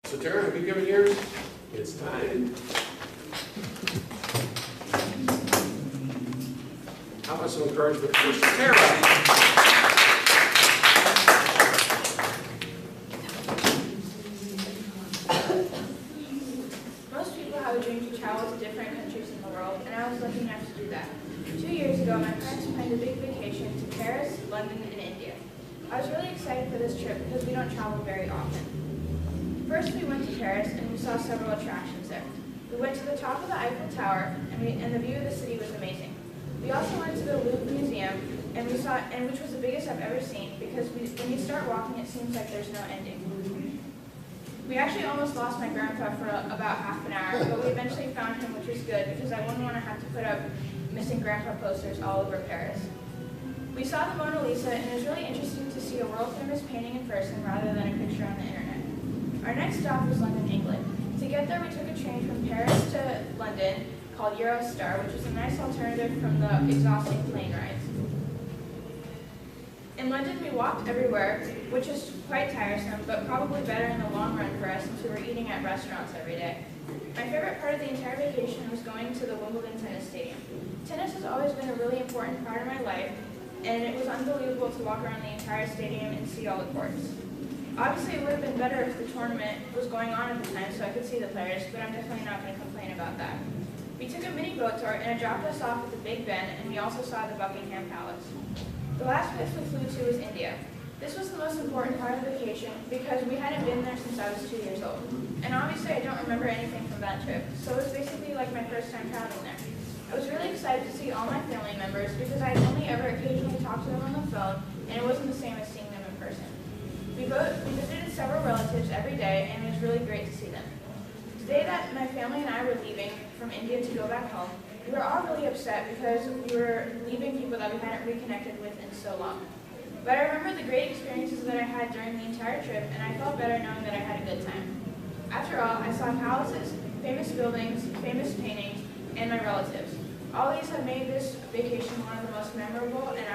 So Tara, have you given yours? It's time. How about some encouragement for Shara? Most people have a dream to travel to different countries in the world, and I was lucky enough to do that. 2 years ago, my parents planned a big vacation to Paris, London, and India. I was really excited for this trip because we don't travel very often. First, we went to Paris, and we saw several attractions there. We went to the top of the Eiffel Tower, and the view of the city was amazing. We also went to the Louvre Museum, which was the biggest I've ever seen, because when you start walking, it seems like there's no ending. We actually almost lost my grandpa for about half an hour, but we eventually found him, which was good, because I wouldn't want to have to put up missing grandpa posters all over Paris. We saw the Mona Lisa, and it was really interesting to see a world-famous painting in person rather than a picture on the internet. Our next stop was London, England. To get there, we took a train from Paris to London called Eurostar, which was a nice alternative from the exhausting plane rides. In London, we walked everywhere, which is quite tiresome, but probably better in the long run for us since we were eating at restaurants every day. My favorite part of the entire vacation was going to the Wimbledon tennis stadium. Tennis has always been a really important part of my life, and it was unbelievable to walk around the entire stadium and see all the courts. Obviously, it would have been better if the tournament was going on at the time so I could see the players, but I'm definitely not going to complain about that. We took a mini boat tour, and it dropped us off at the Big Ben, and we also saw the Buckingham Palace. The last place we flew to was India. This was the most important part of the vacation because we hadn't been there since I was 2 years old. And obviously I don't remember anything from that trip, so it was basically like my first time traveling there. I was really excited to see all my family members because I had only ever occasionally talked to them on the phone, and it wasn't the same as seeing them in person. We visited several relatives every day, and it was really great to see them. Today that my family and I were leaving from India to go back home, we were all really upset because we were leaving people that we hadn't reconnected with in so long. But I remember the great experiences that I had during the entire trip, and I felt better knowing that I had a good time. After all, I saw palaces, famous buildings, famous paintings, and my relatives. All these have made this vacation one of the most memorable, and